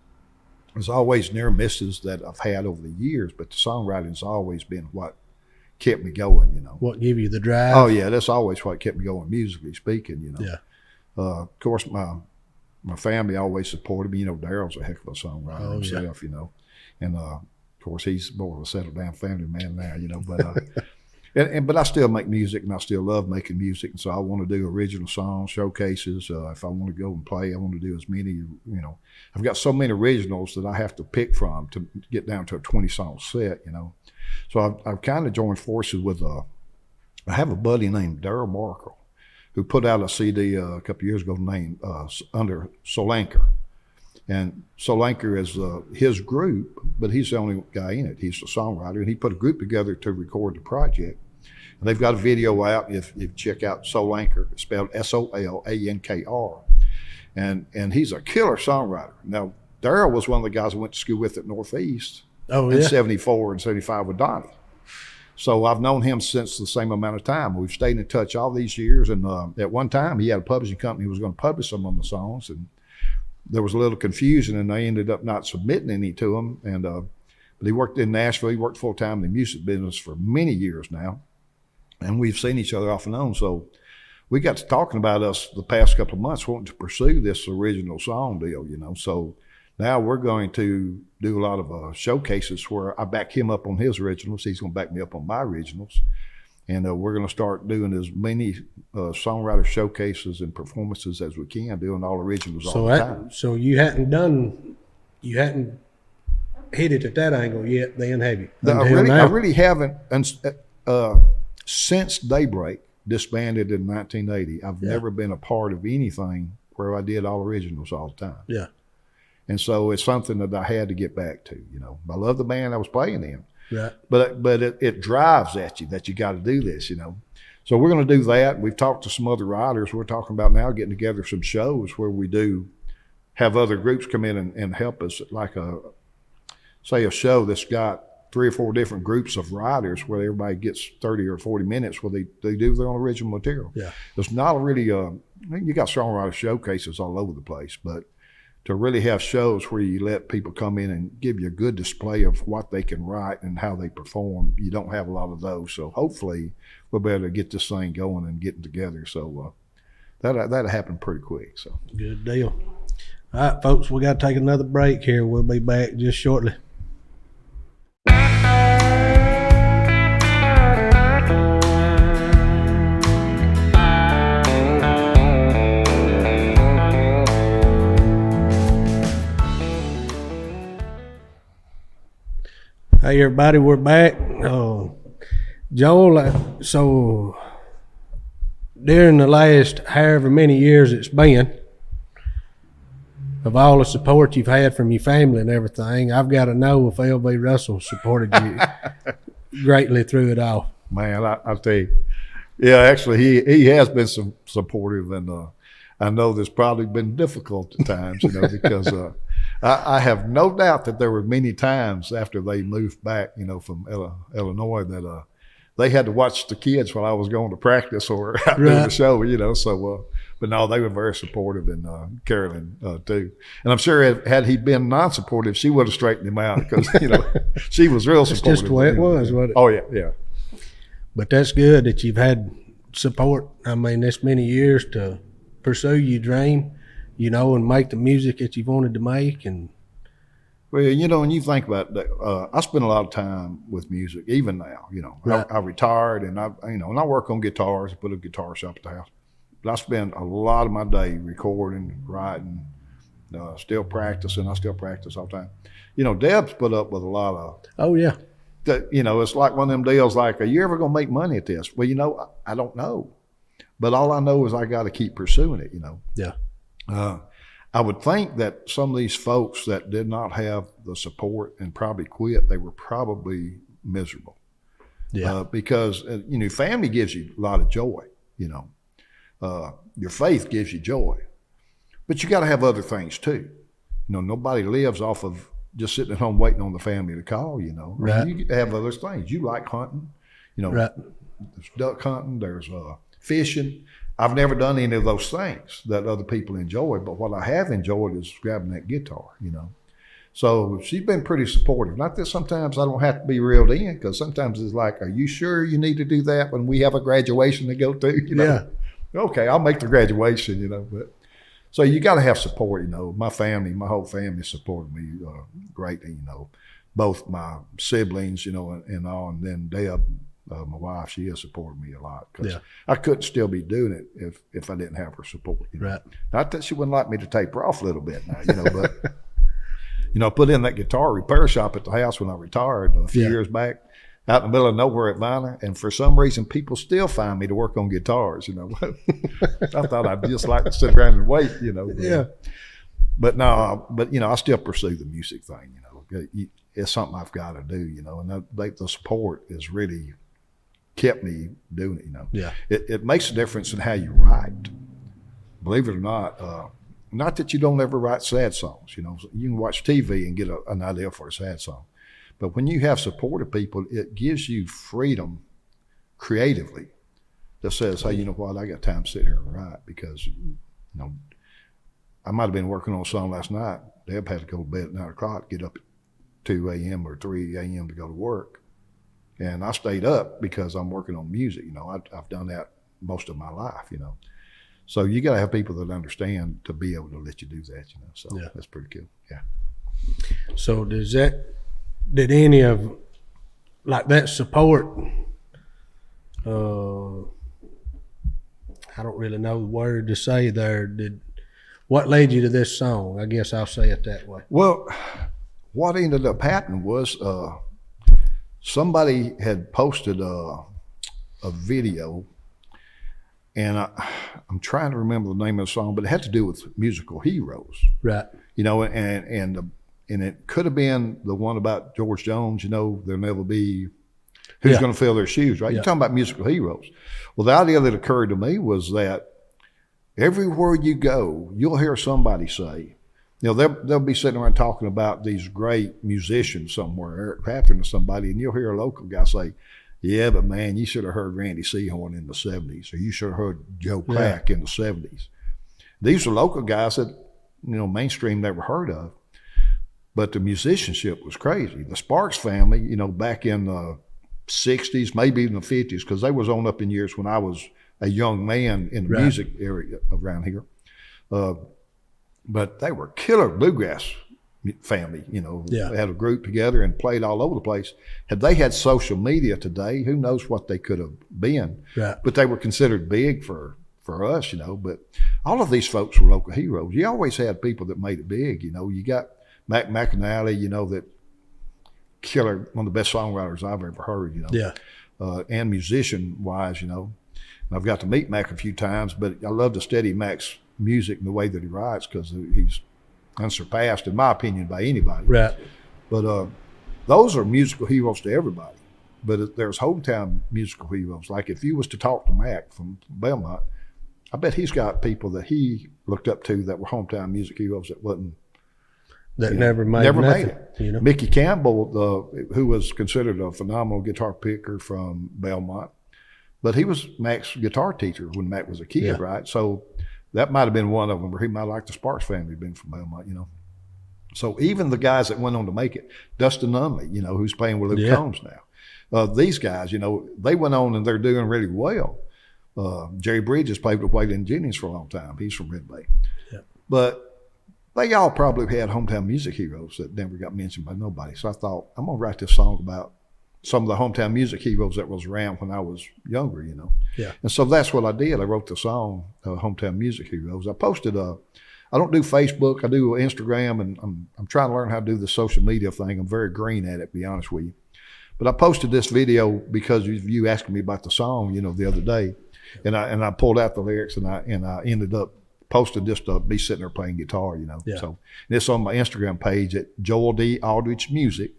there's always near misses that I've had over the years, but the songwriting's always been what kept me going, you know. What give you the drive? Oh yeah, that's always what kept me going, musically speaking, you know. Yeah. Of course, my family always supported me. You know, Daryl's a heck of a songwriter himself, you know, and of course he's more of a settled down family man now, you know. But but I still make music, and I still love making music, and so I want to do original songs, showcases. If I want to go and play, I want to do as many. You know, I've got so many originals that I have to pick from to get down to a 20-song set, you know. So I've kind of joined forces with I have a buddy named Daryl Markle, who put out a CD a couple years ago named under Solanker. And Solanker is his group, but he's the only guy in it. He's the songwriter, and he put a group together to record the project. And they've got a video out. If you check out Solanker, it's spelled Solankr. And he's a killer songwriter. Now, Daryl was one of the guys I went to school with at Northeast in 74 and 75 with Donnie. So I've known him since the same amount of time. We've stayed in touch all these years. And at one time, he had a publishing company who was going to publish some of the songs. And there was a little confusion, and they ended up not submitting any to him. And but he worked in Nashville. He worked full time in the music business for many years now, and we've seen each other off and on. So we got to talking about us the past couple of months, wanting to pursue this original song deal, you know. So now we're going to do a lot of showcases where I back him up on his originals. He's going to back me up on my originals. And we're going to start doing as many songwriter showcases and performances as we can, doing all originals all the time. So you hadn't hit it at that angle yet, then, have you? I really haven't. Since Daybreak disbanded in 1980, I've never been a part of anything where I did all originals all the time. Yeah. And so it's something that I had to get back to, you know. I love the band I was playing in. Right. But it drives at you that you got to do this, you know. So we're going to do that. We've talked to some other writers. We're talking about now getting together some shows where we do have other groups come in and help us, like a show that's got 3 or 4 different groups of writers where everybody gets 30 or 40 minutes where they do their own original material. Yeah. There's not really you got songwriter showcases all over the place, but to really have shows where you let people come in and give you a good display of what they can write and how they perform, you don't have a lot of those. So hopefully we'll be able to get this thing going and getting together. So that'll happen pretty quick. So good deal. All right, folks, we got to take another break here. We'll be back just shortly. Hey everybody, we're back. Joel, so during the last however many years it's been, of all the support you've had from your family and everything, I've got to know if L.B. Russell supported you greatly through it all. Man, I'll tell you, yeah, actually he has been some supportive, and I know there's probably been difficult at times, because I have no doubt that there were many times after they moved back, from Illinois that they had to watch the kids while I was going to practice or out doing the show, so, but no, they were very supportive, and Carolyn too. And I'm sure had he been non-supportive, she would have straightened him out because, she was real supportive. It's just the way it was, wasn't it? Oh, yeah, yeah. But that's good that you've had support. I mean, this many years to pursue your dream, and make the music that you've wanted to make. And well, when you think about that, I spend a lot of time with music, even now. Right. I retired, and and I work on guitars. I put a guitar shop at the house. But I spend a lot of my day recording, writing, still practicing. I still practice all the time. Deb's put up with a lot of. Oh yeah. It's like one of them deals. Like, are you ever going to make money at this? Well, I don't know, but all I know is I got to keep pursuing it. Yeah. I would think that some of these folks that did not have the support and probably quit, they were probably miserable. Yeah. Because family gives you a lot of joy. Your faith gives you joy, but you got to have other things too. Nobody lives off of just sitting at home waiting on the family to call. Right. You have other things. You like hunting. Right. There's duck hunting. There's fishing. I've never done any of those things that other people enjoy, but what I have enjoyed is grabbing that guitar. So she's been pretty supportive. Not that sometimes I don't have to be reeled in, because sometimes it's like, are you sure you need to do that when we have a graduation to go to? Yeah. Okay, I'll make the graduation, but so you got to have support. My whole family supported me greatly. Both my siblings, and all, and then Deb, my wife, she has supported me a lot, because I couldn't still be doing it if I didn't have her support. Right. Not that she wouldn't like me to taper off a little bit now, but I put in that guitar repair shop at the house when I retired a few years back, out in the middle of nowhere at Atlanta, and for some reason people still find me to work on guitars. I thought I'd just like to sit around and wait. Yeah. But no, I still pursue the music thing. It's something I've got to do. And the support has really kept me doing it. Yeah. It makes a difference in how you write. Believe it or not. Not that you don't ever write sad songs. You can watch TV and get an idea for a sad song. But when you have supportive people, it gives you freedom creatively that says, hey, you know what, I got time to sit here and write, because, I might have been working on a song last night. Deb had to go to bed at 9 o'clock, get up at 2 a.m. or 3 a.m. to go to work. And I stayed up because I'm working on music. I've done that most of my life, So you got to have people that understand to be able to let you do that, So that's pretty cool. Yeah. So did any of like that support, I don't really know the word to say there, what led you to this song? I guess I'll say it that way. Well, what ended up happening was somebody had posted a video, and I'm trying to remember the name of the song, but it had to do with musical heroes. Right. And it could have been the one about George Jones, there'll never be, who's going to fill their shoes, right? Yeah. You're talking about musical heroes. Well, the idea that occurred to me was that everywhere you go, you'll hear somebody say, they'll be sitting around talking about these great musicians somewhere, Eric Clapton or somebody, and you'll hear a local guy say, yeah, but man, you should have heard Randy Seahorn in the 70s, or you should have heard Joe Pack in the 70s. These are local guys that, mainstream never heard of. But the musicianship was crazy. The Sparks family, back in the 60s, maybe even the 50s, because they was on up in years when I was a young man in the music area around here. But they were killer bluegrass family, They had a group together and played all over the place. Had they had social media today, who knows what they could have been. Right. But they were considered big for us, But all of these folks were local heroes. You always had people that made it big, You got Mac McAnally, that killer, one of the best songwriters I've ever heard, and musician-wise, And I've got to meet Mac a few times, but I love to study Mac's music and the way that he writes, because he's unsurpassed, in my opinion, by anybody. Right. But those are musical heroes to everybody. But there's hometown musical heroes. Like if you was to talk to Mac from Belmont, I bet he's got people that he looked up to that were hometown music heroes that wasn't. Never made it. You know? Mickey Campbell, who was considered a phenomenal guitar picker from Belmont, but he was Mac's guitar teacher when Mac was a kid, right? So that might have been one of them, or he might have liked the Sparks family being from Belmont, you know. So even the guys that went on to make it, Dustin Nunley, you know, who's playing with Luke Combs now, these guys, you know, they went on and they're doing really well. Jerry Bridges played with Waylon Jennings for a long time. He's from Red Bay. Yeah. But they all probably had hometown music heroes that never got mentioned by nobody. So I thought, I'm going to write this song about some of the hometown music heroes that was around when I was younger, you know. Yeah. And so that's what I did. I wrote the song, Hometown Music Heroes. I posted I don't do Facebook. I do Instagram, and I'm trying to learn how to do the social media thing. I'm very green at it, to be honest with you. But I posted this video because you asking me about the song, you know, the other day. And I pulled out the lyrics, and I ended up posted just me sitting there playing guitar, you know. Yeah. So it's on my Instagram page at Joel D. Aldridge Music.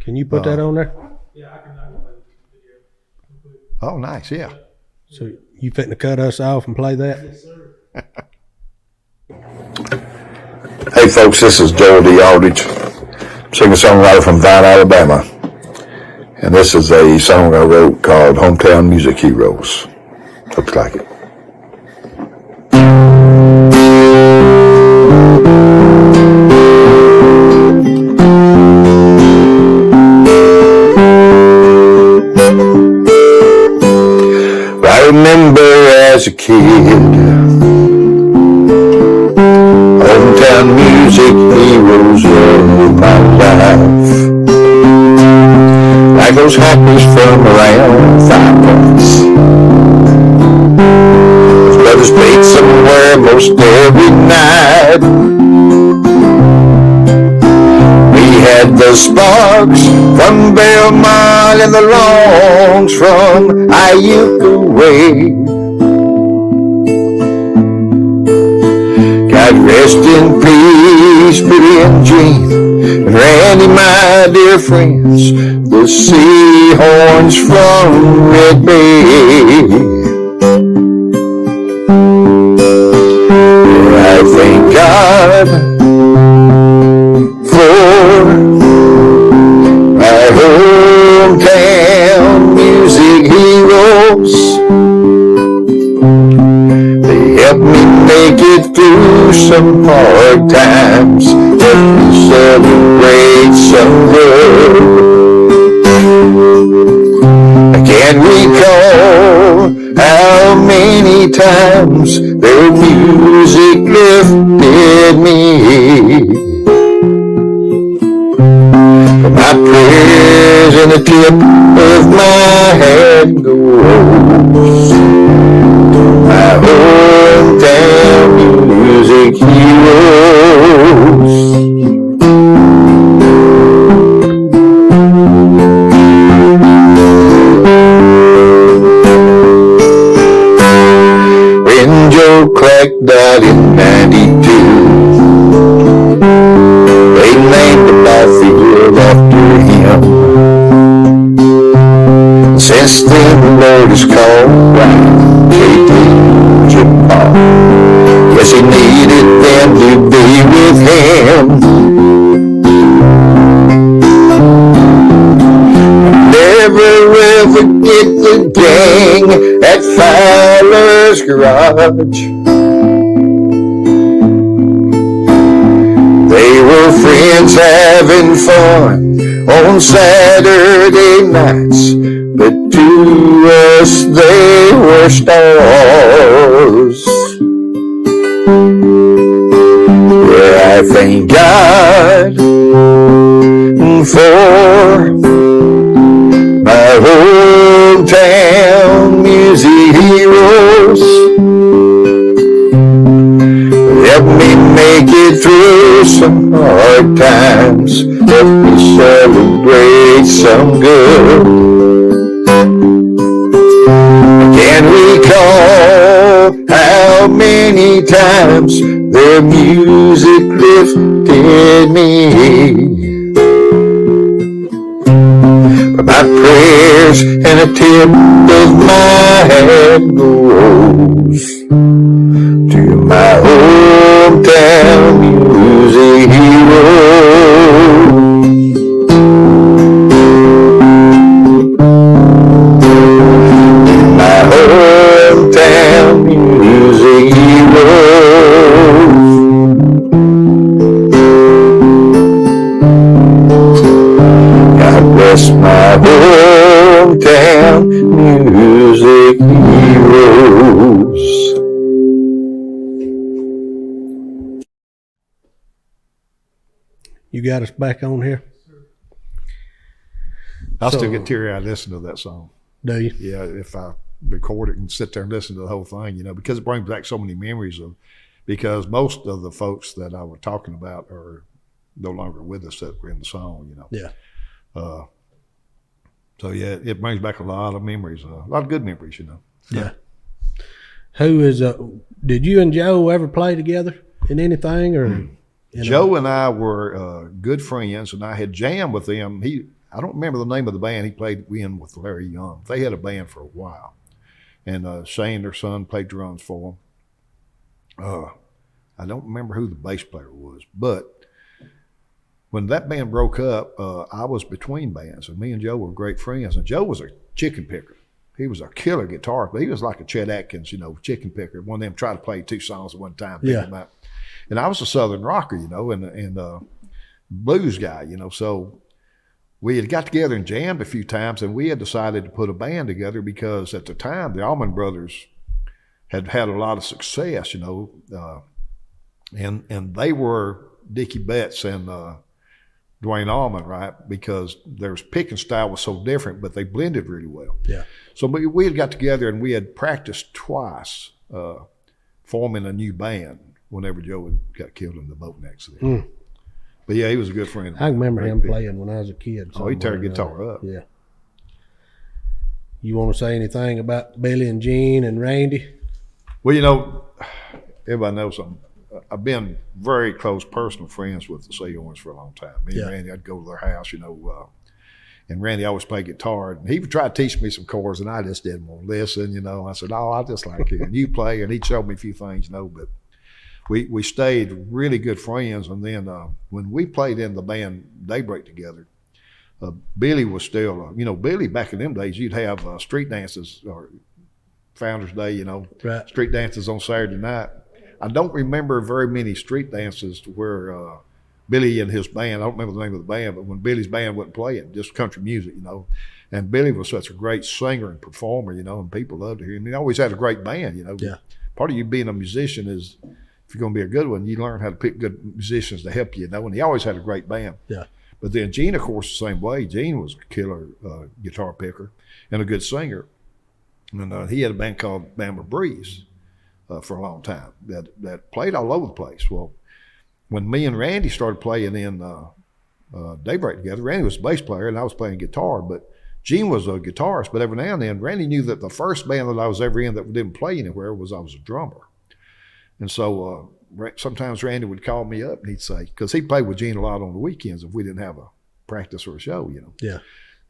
Can you put that on there? Yeah, I can play the video. Oh, nice, yeah. So you fitting to cut us off and play that? Yes, sir. Hey folks, this is Joel D. Aldridge, singer-songwriter from Vine, Alabama. And this is a song I wrote called Hometown Music Heroes. Hope you like it. I remember as a kid, hometown music heroes were my life. Like those hoppies from around 5 Points. Those brothers played somewhere most every night. We had the Sparks from Belmont and the Longs from Iuka way. God rest in peace, Billy and Jean, and Randy, my dear friends, the Seahorns from Red Bay. I thank God for my hometown music heroes. They helped me make it through some hard times, helped me celebrate some good. I can't recall how many times their music lifted me. But my prayers and the tip of my hat goes to my hometown music heroes. When Joe Clark died in 92, they named the ball field after him. Since then the Lord has called Brian, K.T., Jim Paul. Yes, he needed them to be with him. Never will forget the gang at Fowler's Garage. They were friends having fun on Saturday nights, but to us they were stars. Yeah, I thank God for my hometown music heroes. Help me make it through some hard times, help me celebrate some good. I can't recall how many times their music lifted me. But my prayers and the tip of my hat goes to my hometown music hero. My hometown music heroes. God bless my hometown music heroes. You got us back on here? I still get teary-eyed listening to that song. Do you? Yeah, if I record it and sit there and listen to the whole thing, because it brings back so many memories because most of the folks that I was talking about are no longer with us that were in the song, Yeah. So yeah, it brings back a lot of memories, a lot of good memories, Yeah. Who is, did you and Joe ever play together in anything or? Joe and I were good friends, and I had jammed with him. I don't remember the name of the band he played in with Larry Young. They had a band for a while. And Shane, their son, played drums for them. I don't remember who the bass player was, but when that band broke up, I was between bands, and me and Joe were great friends. And Joe was a chicken picker. He was a killer guitarist, but he was like a Chet Atkins, chicken picker. One of them tried to play 2 songs at one time. Yeah. And I was a Southern rocker, and blues guy, so we had got together and jammed a few times, and we had decided to put a band together because at the time the Allman Brothers had had a lot of success, and they were Dickie Betts and Dwayne Allman, right? Because their picking style was so different, but they blended really well. Yeah. So we had got together and we had practiced twice forming a new band whenever Joe got killed in the boating accident. But yeah, he was a good friend. I remember him playing when I was a kid. Oh, he tore guitar up. Yeah. You want to say anything about Billy and Gene and Randy? Well, everybody knows I've been very close personal friends with the Seahorns for a long time. Me and Randy, I'd go to their house, and Randy always played guitar. And he would try to teach me some chords, and I just didn't want to listen, I said, no, I just like it. And you play, and he'd show me a few things, but we stayed really good friends. And then when we played in the band Daybreak together, Billy was still, Billy back in them days, you'd have street dances or Founders Day, Right. Street dances on Saturday night. I don't remember very many street dances where Billy and his band, I don't remember the name of the band, but when Billy's band wasn't playing, just country music, and Billy was such a great singer and performer, and people loved to hear him. He always had a great band, Yeah. Part of you being a musician is, if you're going to be a good one, you learn how to pick good musicians to help you, and he always had a great band. Yeah. But then Gene, of course, the same way. Gene was a killer guitar picker and a good singer. And he had a band called Bama Breeze for a long time that played all over the place. Well, when me and Randy started playing in Daybreak together, Randy was a bass player and I was playing guitar, but Gene was a guitarist. But every now and then, Randy knew that the first band that I was ever in that didn't play anywhere I was a drummer. And so sometimes Randy would call me up and he'd say, because he played with Gene a lot on the weekends if we didn't have a practice or a show, Yeah.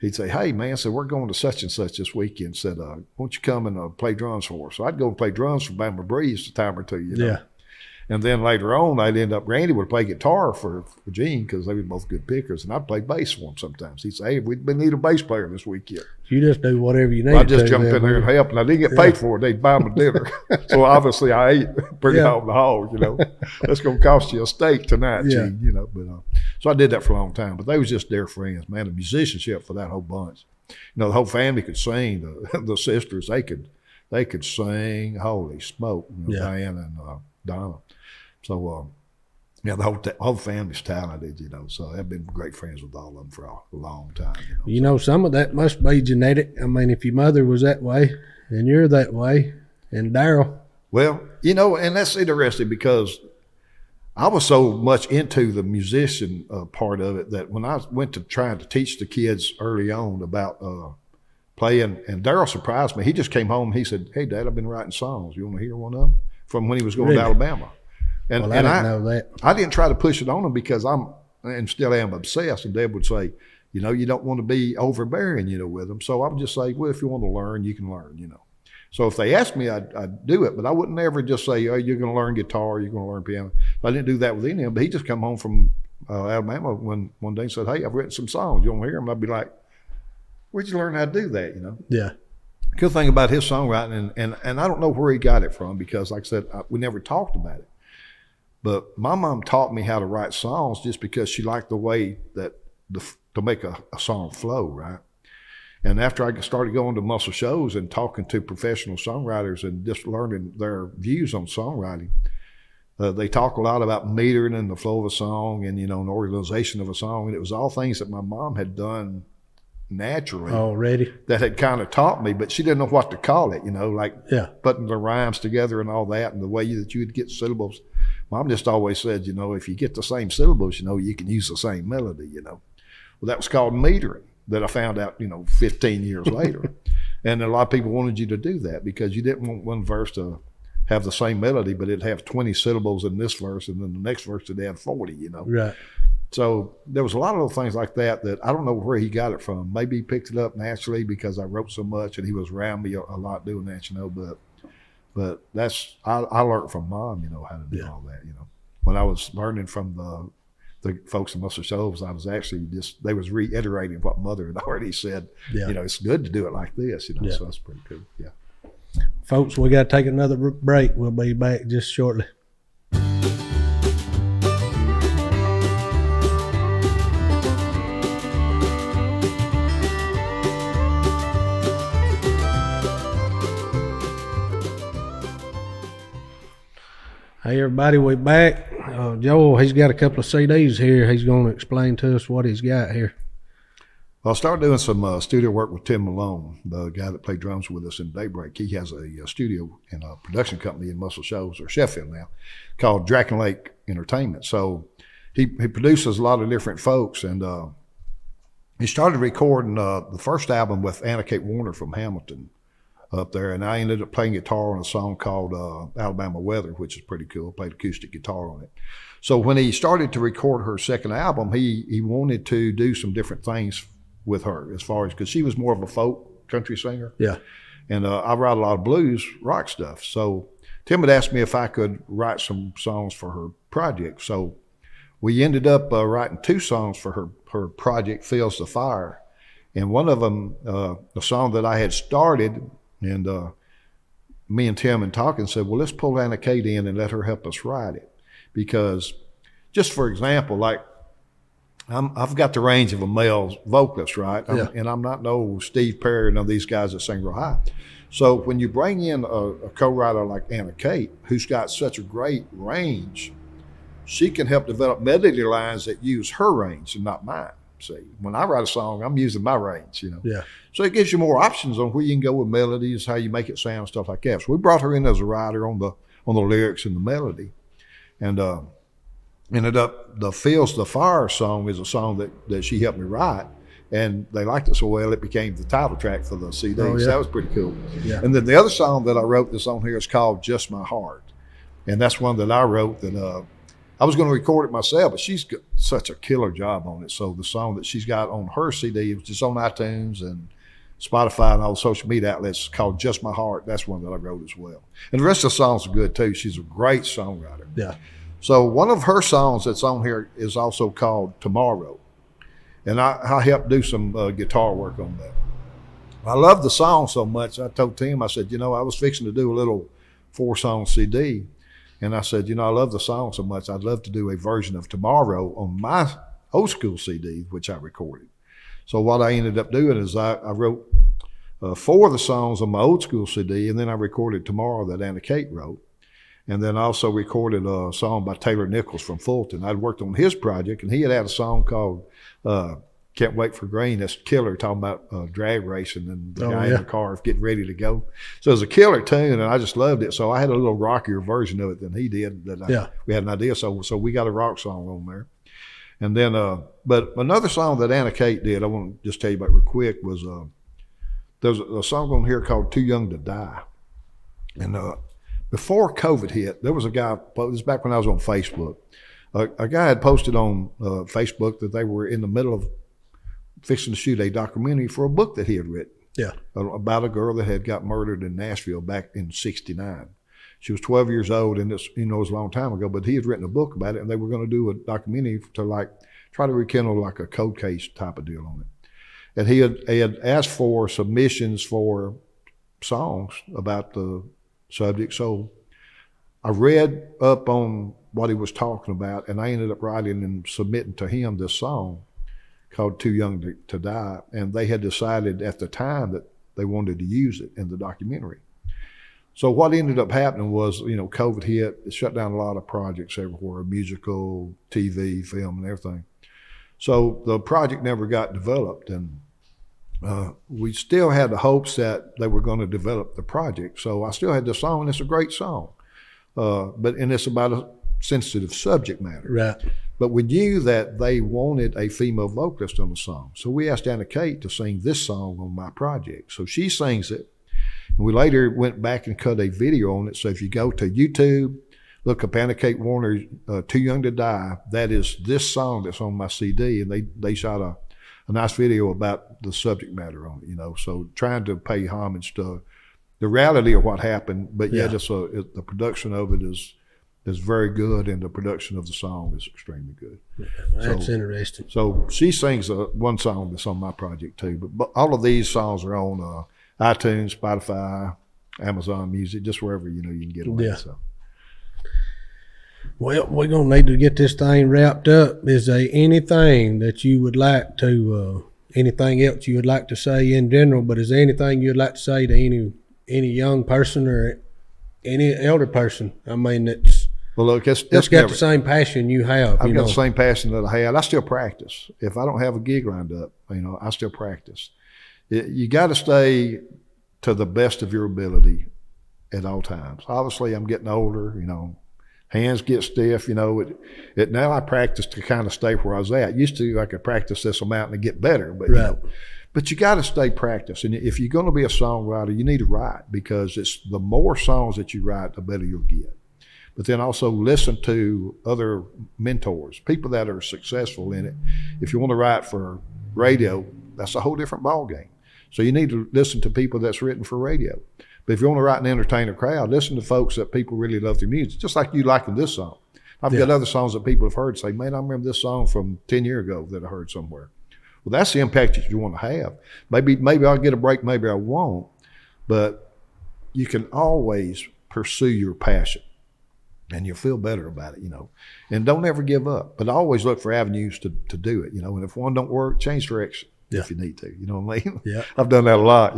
He'd say, hey, man, so we're going to such and such this weekend. Said, won't you come and play drums for us? So I'd go and play drums for Bama Breeze a time or two, Yeah. And then later on, Randy would play guitar for Gene because they were both good pickers, and I'd play bass for him sometimes. He'd say, hey, we need a bass player this weekend. You just do whatever you need. I'd just jump in there and help, and I didn't get paid for it. They'd buy me dinner. So obviously I ate pretty home the hog, That's going to cost you a steak tonight, Gene, But so I did that for a long time. But they was just their friends, man. The musicianship for that whole bunch. The whole family could sing. The sisters, they could sing. Holy smoke, Diane and Donna. So, the whole family's talented, So I've been great friends with all of them for a long time. Some of that must be genetic. I mean, if your mother was that way and you're that way, and Daryl. Well, and that's interesting because I was so much into the musician part of it that when I went to trying to teach the kids early on about playing, and Daryl surprised me. He just came home and he said, hey, Dad, I've been writing songs. You want to hear one of them? From when he was going to Alabama. And, I didn't know that. I didn't try to push it on him because I'm and still am obsessed. And Deb would say, You know, you don't want to be overbearing, you know, with them. So I would just say, well, if you want to learn, you can learn, you know. So if they asked me, I'd do it, but I wouldn't ever just say, oh, you're going to learn guitar, you're going to learn piano. I didn't do that with any of them, but he just come home from Alabama one day and said, hey, I've written some songs. You want to hear them? I'd be like, where'd you learn how to do that, you know? Yeah. Good thing about his songwriting, and I don't know where he got it from because, like I said, we never talked about it. But my mom taught me how to write songs just because she liked the way that to make a song flow, right? And after I started going to muscle shows and talking to professional songwriters and just learning their views on songwriting, they talk a lot about metering and the flow of a song and, you know, an organization of a song. And it was all things that my mom had done naturally already that had kind of taught me, but she didn't know what to call it, you know, like putting the rhymes together and all that and the way that you would get syllables. Mom just always said, you know, if you get the same syllables, you know, you can use the same melody, you know. Well, that was called metering that I found out, you know, 15 years later. And a lot of people wanted you to do that because you didn't want one verse to have the same melody, but it'd have 20 syllables in this verse and then the next verse it'd have 40, you know. Right. So there was a lot of little things like that I don't know where he got it from. Maybe he picked it up naturally because I wrote so much and he was around me a lot doing that, you know, but that's, I learned from Mom, you know, how to do all that, you know. When I was learning from the folks in Muscle Shoals, I was actually they was reiterating what Mother had already said. You know, it's good to do it like this, you know, so that's pretty cool. Yeah. Folks, we got to take another break. We'll be back just shortly. Hey everybody, we're back. Joel, he's got a couple of CDs here. He's going to explain to us what he's got here. Well, I started doing some studio work with Tim Malone, the guy that played drums with us in Daybreak. He has a studio and a production company in Muscle Shoals, or Sheffield now, called Draken Lake Entertainment. So he produces a lot of different folks, and he started recording the first album with Anna Kate Warner from Hamilton up there, and I ended up playing guitar on a song called Alabama Weather, which is pretty cool. I played acoustic guitar on it. So when he started to record her second album, he wanted to do some different things with her as far as, because she was more of a folk country singer. Yeah. And I write a lot of blues rock stuff. So Tim had asked me if I could write some songs for her project. So we ended up writing 2 songs for her project, Feels the Fire. And one of them, the song that I had started, and me and Tim and talking said, well, let's pull Anna Kate in and let her help us write it. Because just for example, like I've got the range of a male vocalist, right? And I'm not no Steve Perry or none of these guys that sing real high. So when you bring in a co-writer like Anna Kate, who's got such a great range, she can help develop melody lines that use her range and not mine. See, when I write a song, I'm using my range, you know. Yeah. So it gives you more options on where you can go with melodies, how you make it sound, stuff like that. So we brought her in as a writer on the lyrics and the melody, and ended up the Feels the Fire song is a song that she helped me write, and they liked it so well it became the title track for the CD. So that was pretty cool. Yeah. And then the other song that I wrote that's on here is called Just My Heart, and that's one that I wrote that I was going to record it myself, but she's got such a killer job on it. So the song that she's got on her CD, which is on iTunes and Spotify and all the social media outlets, called Just My Heart. That's one that I wrote as well. And the rest of the songs are good too. She's a great songwriter. Yeah. So one of her songs that's on here is also called Tomorrow. And I helped do some guitar work on that. I love the song so much, I told Tim, I said, you know, I was fixing to do a little 4-song CD. And I said, you know, I love the song so much, I'd love to do a version of Tomorrow on my old school CD, which I recorded. So what I ended up doing is I wrote 4 of the songs on my old school CD, and then I recorded Tomorrow that Anna Kate wrote. And then I also recorded a song by Taylor Nichols from Fulton. I'd worked on his project, and he had a song called Can't Wait for Green. That's killer, talking about drag racing and the guy in the car getting ready to go. So it was a killer tune, and I just loved it. So I had a little rockier version of it than he did. We had an idea. So we got a rock song on there. And then, but another song that Anna Kate did, I want to just tell you about real quick, was there's a song on here called Too Young to Die. And before COVID hit, there was a guy, this was back when I was on Facebook, a guy had posted on Facebook that they were in the middle of fixing to shoot a documentary for a book that he had written. Yeah. About a girl that had got murdered in Nashville back in '69. She was 12 years old, and it's, it was a long time ago, but he had written a book about it, and they were going to do a documentary to like try to rekindle like a cold case type of deal on it. And he had asked for submissions for songs about the subject. So I read up on what he was talking about, and I ended up writing and submitting to him this song called Too Young to Die. And they had decided at the time that they wanted to use it in the documentary. So what ended up happening was, COVID hit, it shut down a lot of projects everywhere, musical, TV, film, and everything. So the project never got developed, and we still had the hopes that they were going to develop the project. So I still had the song, and it's a great song. And it's about a sensitive subject matter. Right. But we knew that they wanted a female vocalist on the song. So we asked Anna Kate to sing this song on my project. So she sings it. And we later went back and cut a video on it. So if you go to YouTube, look up Anna Kate Warner, Too Young to Die, that is this song that's on my CD. And they shot a nice video about the subject matter on it, So trying to pay homage to the reality of what happened, but yet the production of it is very good, and the production of the song is extremely good. Yeah, that's interesting. So she sings one song that's on my project too, but all of these songs are on iTunes, Spotify, Amazon Music, just wherever you can get them. Yeah. So. Well, we're going to need to get this thing wrapped up. Is there anything that you would like to, anything else you would like to say in general, but is there anything you'd like to say to any young person or any elder person? I mean, Well, look, that's got the same passion you have. I've got the same passion that I had. I still practice. If I don't have a gig lined up, I still practice. You got to stay to the best of your ability at all times. Obviously, I'm getting older, hands get stiff, now I practice to kind of stay where I was at. Used to, I could practice this amount and get better, but right. But you got to stay practiced. And if you're going to be a songwriter, you need to write, because it's the more songs that you write, the better you'll get. But then also listen to other mentors, people that are successful in it. If you want to write for radio, that's a whole different ballgame. So you need to listen to people that's written for radio. But if you want to write and entertain a crowd, listen to folks that people really love their music, just like you liking this song. I've got other songs that people have heard say, man, I remember this song from 10 years ago that I heard somewhere. Well, that's the impact that you want to have. Maybe I'll get a break, maybe I won't, but you can always pursue your passion, and you'll feel better about it, And don't ever give up, but always look for avenues to do it, And if one don't work, change direction if you need to, you know what I mean? Yeah. I've done that a lot,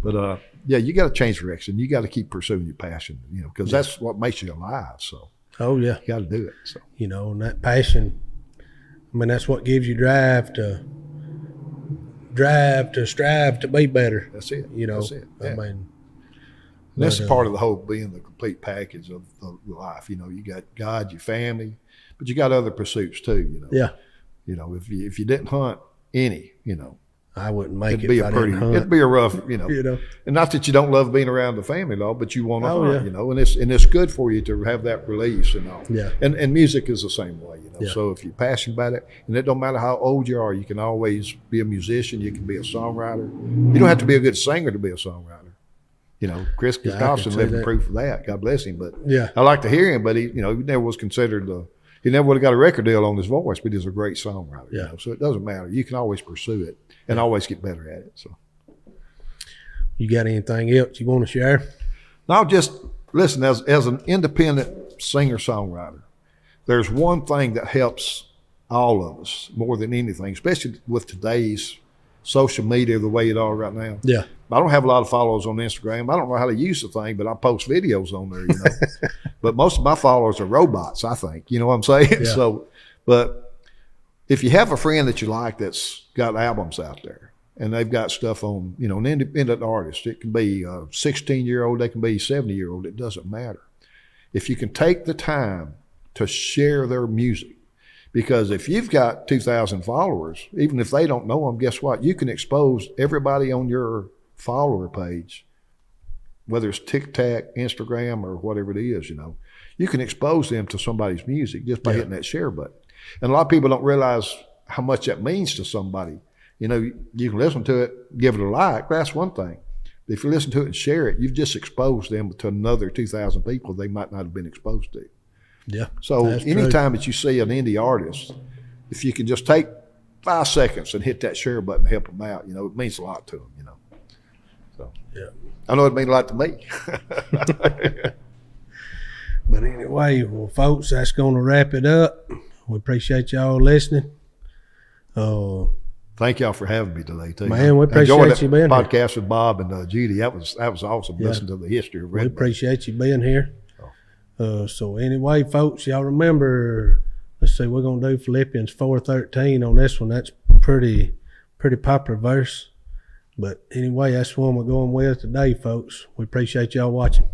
But you got to change direction. You got to keep pursuing your passion, because that's what makes you alive. So, you got to do it. So, and that passion, I mean, that's what gives you drive to strive to be better. That's it. That's it. Yeah. I mean, that's part of the whole being the complete package of life. You got God, your family, but you got other pursuits too. Yeah. If you didn't hunt any, I wouldn't make it'd be it'd be a rough, and not that you don't love being around the family at all, but you want to hunt, and it's good for you to have that release and all. Yeah. And music is the same way, Yeah. So if you're passionate about it, and it don't matter how old you are, you can always be a musician, you can be a songwriter. You don't have to be a good singer to be a songwriter. Chris Gustafson living proof of that. God bless him. But I like to hear him, but he never was considered he never would have got a record deal on his voice, but he's a great songwriter. Yeah. So it doesn't matter. You can always pursue it and always get better at it. So, you got anything else you want to share? now just listen. As an independent singer-songwriter, there's one thing that helps all of us more than anything, especially with today's social media the way it are right now. Yeah. I don't have a lot of followers on Instagram. I don't know how to use the thing, but I post videos on there, But most of my followers are robots, I think. You know what I'm saying? Yeah. So, but if you have a friend that you like that's got albums out there and they've got stuff on, an independent artist, it can be a 16-year-old, they can be a 70-year-old, it doesn't matter. If you can take the time to share their music, because if you've got 2,000 followers, even if they don't know them, guess what? You can expose everybody on your follower page, whether it's TikTok, Instagram, or whatever it is, you can expose them to somebody's music just by hitting that share button. And a lot of people don't realize how much that means to somebody. You know, you can listen to it, give it a like. That's one thing. But if you listen to it and share it, you've just exposed them to another 2,000 people they might not have been exposed to. Yeah. So that's anytime that you see an indie artist, if you can just take 5 seconds and hit that share button, help them out. You know, it means a lot to them. You know. So yeah. I know it means a lot to me. But anyway, well, folks, that's going to wrap it up. We appreciate y'all listening. Thank y'all for having me today, too. Man, we I enjoyed appreciate you being that here. podcast with Bob and Judy. That was awesome. Yeah. Listening to the history of We Red. appreciate you being here. So anyway, folks, y'all remember, let's see, we're going to do Philippians 4:13 on this one. That's pretty popular verse. But anyway, that's the one we're going with today, folks. We appreciate y'all watching.